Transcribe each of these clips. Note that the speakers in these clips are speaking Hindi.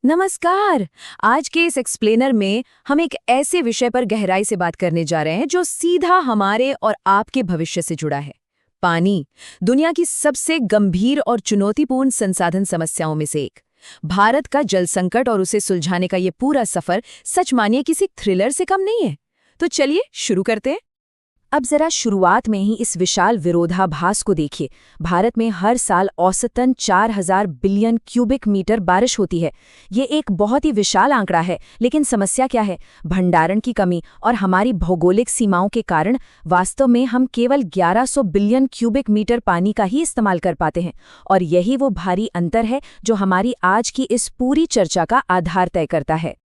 नमस्कार। आज के इस एक्सप्लेनर में हम एक ऐसे विषय पर गहराई से बात करने जा रहे हैं जो सीधा हमारे और आपके भविष्य से जुड़ा है। पानी, दुनिया की सबसे गंभीर और चुनौतीपूर्ण संसाधन समस्याओं में से एक। भारत का जल संकट और उसे सुलझाने का ये पूरा सफर सच मानिए किसी थ्रिलर से कम नहीं है। तो चलिए शुरू करते हैं। अब जरा शुरुआत में ही इस विशाल विरोधाभास को देखिए। भारत में हर साल औसतन 4000 बिलियन क्यूबिक मीटर बारिश होती है। ये एक बहुत ही विशाल आंकड़ा है, लेकिन समस्या क्या है? भंडारण की कमी और हमारी भौगोलिक सीमाओं के कारण वास्तव में हम केवल 1100 बिलियन क्यूबिक मीटर पानी का ही इस्तेमाल कर पाते हैं। और यही वो भारी अंतर है जो हमारी आज की इस पूरी चर्चा का आधार तय करता है।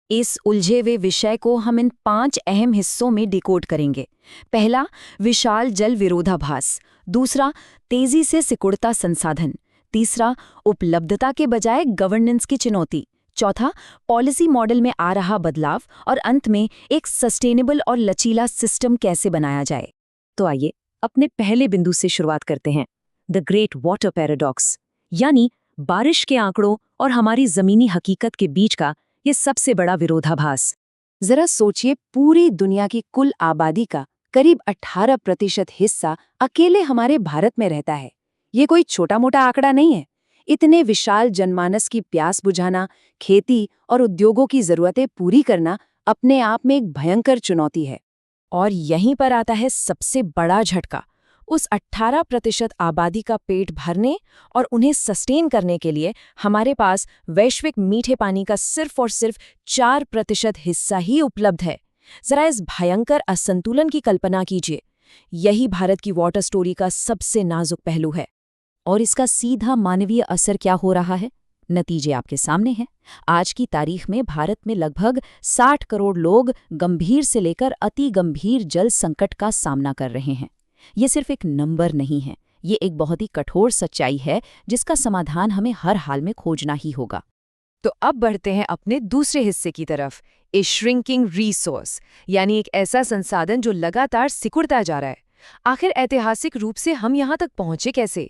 इस उलझे हुए विषय को हम इन 5 अहम हिस्सों में डिकोड करेंगे। पहला, विशाल जल विरोधाभास। दूसरा, तेजी से सिकुड़ता संसाधन। तीसरा, उपलब्धता के बजाय गवर्नेंस की चुनौती। चौथा, पॉलिसी मॉडल में आ रहा बदलाव। और अंत में, एक सस्टेनेबल और लचीला सिस्टम कैसे बनाया जाए। तो आइए अपने पहले बिंदु से शुरुआत करते हैं, द ग्रेट वाटर पैराडॉक्स, यानी बारिश के आंकड़ों और हमारी जमीनी हकीकत के बीच का ये सबसे बड़ा विरोधाभास। जरा सोचिए, पूरी दुनिया की कुल आबादी का करीब 18% हिस्सा अकेले हमारे भारत में रहता है। ये कोई छोटा मोटा आंकड़ा नहीं है। इतने विशाल जनमानस की प्यास बुझाना, खेती और उद्योगों की जरूरतें पूरी करना अपने आप में एक भयंकर चुनौती है। और यहीं पर आता है सबसे बड़ा झटका। उस 18% आबादी का पेट भरने और उन्हें सस्टेन करने के लिए हमारे पास वैश्विक मीठे पानी का सिर्फ और सिर्फ 4% हिस्सा ही उपलब्ध है। जरा इस भयंकर असंतुलन की कल्पना कीजिए। यही भारत की वाटर स्टोरी का सबसे नाजुक पहलू है। और इसका सीधा मानवीय असर क्या हो रहा है? नतीजे आपके सामने हैं। आज की तारीख में भारत में लगभग 60 करोड़ लोग गंभीर से लेकर अति गंभीर जल संकट का सामना कर रहे हैं। ये सिर्फ एक नंबर नहीं है, ये एक बहुत ही कठोर सच्चाई है जिसका समाधान हमें हर हाल में खोजना ही होगा। तो अब बढ़ते हैं अपने दूसरे हिस्से की तरफ, ए श्रिंकिंग रिसोर्स, यानी एक ऐसा संसाधन जो लगातार सिकुड़ता जा रहा है। आखिर ऐतिहासिक रूप से हम यहाँ तक पहुँचे कैसे?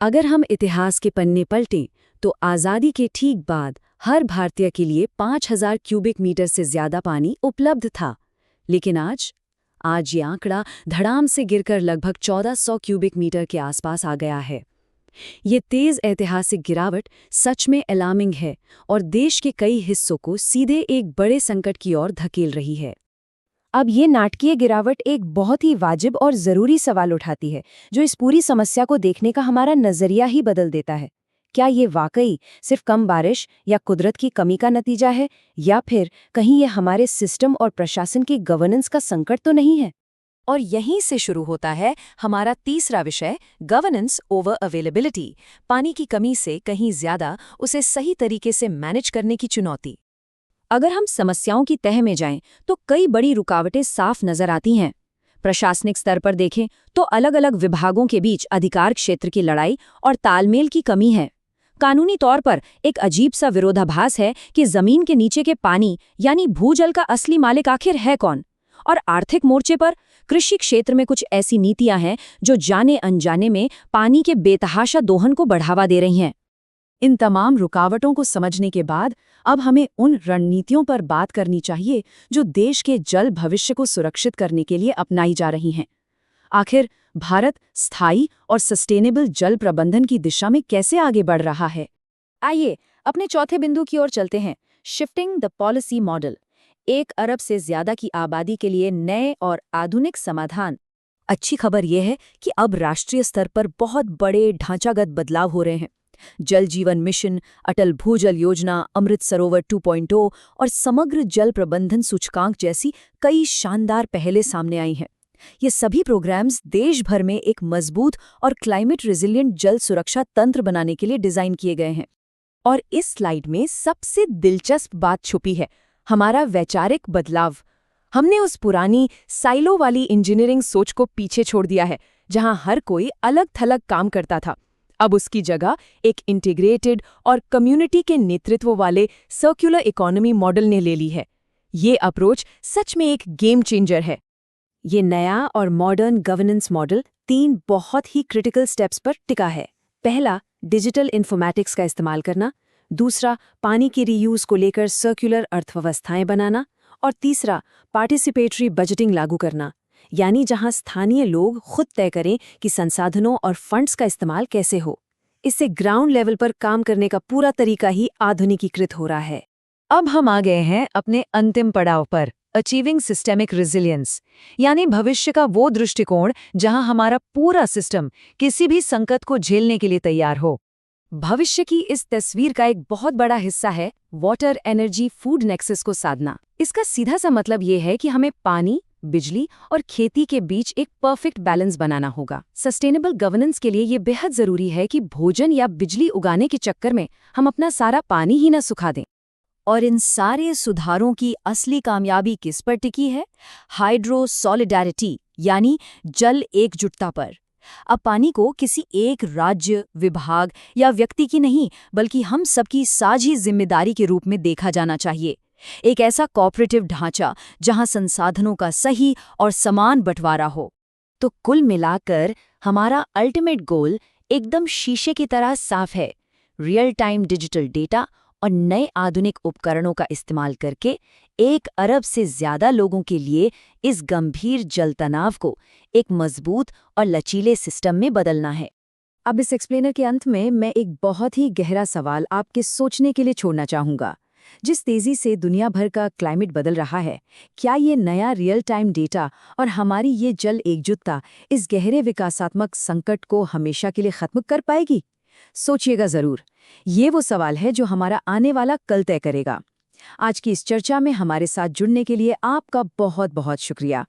अगर हम इतिहास के पन्ने पलटें तो आज़ादी के ठीक बाद हर भारतीय के लिए 5000 क्यूबिक मीटर से ज्यादा पानी उपलब्ध था। लेकिन आज ये आंकड़ा धड़ाम से गिरकर लगभग 1400 क्यूबिक मीटर के आसपास आ गया है। ये तेज ऐतिहासिक गिरावट सच में अलार्मिंग है और देश के कई हिस्सों को सीधे एक बड़े संकट की ओर धकेल रही है। अब ये नाटकीय गिरावट एक बहुत ही वाजिब और ज़रूरी सवाल उठाती है, जो इस पूरी समस्या को देखने का हमारा नज़रिया ही बदल देता है। क्या ये वाकई सिर्फ कम बारिश या कुदरत की कमी का नतीजा है, या फिर कहीं ये हमारे सिस्टम और प्रशासन की गवर्नेंस का संकट तो नहीं है? और यहीं से शुरू होता है हमारा तीसरा विषय, गवर्नेंस ओवर अवेलेबिलिटी, पानी की कमी से कहीं ज्यादा उसे सही तरीके से मैनेज करने की चुनौती। अगर हम समस्याओं की तह में जाएं तो कई बड़ी रुकावटें साफ नजर आती हैं। प्रशासनिक स्तर पर देखें तो अलग अलग विभागों के बीच अधिकार क्षेत्र की लड़ाई और तालमेल की कमी है। कानूनी तौर पर एक अजीब सा विरोधाभास है कि जमीन के नीचे के पानी यानी भूजल का असली मालिक आखिर है कौन। और आर्थिक मोर्चे पर कृषि क्षेत्र में कुछ ऐसी नीतियां हैं जो जाने अनजाने में पानी के बेतहाशा दोहन को बढ़ावा दे रही हैं। इन तमाम रुकावटों को समझने के बाद अब हमें उन रणनीतियों पर बात करनी चाहिए जो देश के जल भविष्य को सुरक्षित करने के लिए अपनाई जा रही हैं। आखिर भारत स्थायी और सस्टेनेबल जल प्रबंधन की दिशा में कैसे आगे बढ़ रहा है? आइए अपने चौथे बिंदु की ओर चलते हैं, शिफ्टिंग द पॉलिसी मॉडल। 1 अरब से ज्यादा की आबादी के लिए नए और आधुनिक समाधान। अच्छी खबर यह है कि अब राष्ट्रीय स्तर पर बहुत बड़े ढांचागत बदलाव हो रहे हैं। जल जीवन मिशन, अटल भूजल योजना, अमृत सरोवर 2.0 और समग्र जल प्रबंधन सूचकांक जैसी कई शानदार पहलें सामने आई हैं। ये सभी प्रोग्राम्स देश भर में एक मजबूत और क्लाइमेट रेजिलिएंट जल सुरक्षा तंत्र बनाने के लिए डिजाइन किए गए हैं। और इस स्लाइड में सबसे दिलचस्प बात छुपी है, हमारा वैचारिक बदलाव। हमने उस पुरानी साइलो वाली इंजीनियरिंग सोच को पीछे छोड़ दिया है, जहां हर कोई अलग थलग काम करता था। अब उसकी जगह एक इंटीग्रेटेड और कम्युनिटी के नेतृत्व वाले सर्कुलर इकोनॉमी मॉडल ने ले ली है। ये अप्रोच सच में एक गेम चेंजर है। ये नया और मॉडर्न गवर्नेंस मॉडल 3 बहुत ही क्रिटिकल स्टेप्स पर टिका है। पहला, डिजिटल इन्फॉर्मेटिक्स का इस्तेमाल करना। दूसरा, पानी के रीयूज को लेकर सर्कुलर अर्थव्यवस्थाएं बनाना। और तीसरा, पार्टिसिपेटरी बजटिंग लागू करना, यानी जहां स्थानीय लोग खुद तय करें कि संसाधनों और फंड्स का इस्तेमाल कैसे हो। इससे ग्राउंड लेवल पर काम करने का पूरा तरीका ही आधुनिकीकृत हो रहा है। अब हम आ गए हैं अपने अंतिम पड़ाव पर, अचीविंग सिस्टेमिक रेजिलियंस, यानी भविष्य का वो दृष्टिकोण जहां हमारा पूरा सिस्टम किसी भी संकट को झेलने के लिए तैयार हो। भविष्य की इस तस्वीर का एक बहुत बड़ा हिस्सा है वाटर एनर्जी फूड नेक्सस को साधना। इसका सीधा सा मतलब ये है कि हमें पानी, बिजली और खेती के बीच एक परफेक्ट बैलेंस बनाना होगा। सस्टेनेबल गवर्नेंस के लिए ये बेहद जरूरी है कि भोजन या बिजली उगाने के चक्कर में हम अपना सारा पानी ही न सुखा दें। और इन सारे सुधारों की असली कामयाबी किस पर टिकी है? हाइड्रो सॉलिडैरिटी, यानी जल एकजुटता पर। अब पानी को किसी एक राज्य, विभाग या व्यक्ति की नहीं, बल्कि हम सबकी साझी जिम्मेदारी के रूप में देखा जाना चाहिए। एक ऐसा कोऑपरेटिव ढांचा जहां संसाधनों का सही और समान बंटवारा हो। तो कुल मिलाकर हमारा अल्टीमेट गोल एकदम शीशे की तरह साफ है। रियल टाइम डिजिटल डेटा और नए आधुनिक उपकरणों का इस्तेमाल करके 1 अरब से ज्यादा लोगों के लिए इस गंभीर जल तनाव को एक मजबूत और लचीले सिस्टम में बदलना है। अब इस एक्सप्लेनर के अंत में मैं एक बहुत ही गहरा सवाल आपके सोचने के लिए छोड़ना चाहूंगा। जिस तेजी से दुनिया भर का क्लाइमेट बदल रहा है, क्या ये नया रियल टाइम डेटा और हमारी ये जल एकजुटता इस गहरे विकासात्मक संकट को हमेशा के लिए खत्म कर पाएगी? सोचिएगा जरूर। ये वो सवाल है जो हमारा आने वाला कल तय करेगा। आज की इस चर्चा में हमारे साथ जुड़ने के लिए आपका बहुत बहुत शुक्रिया।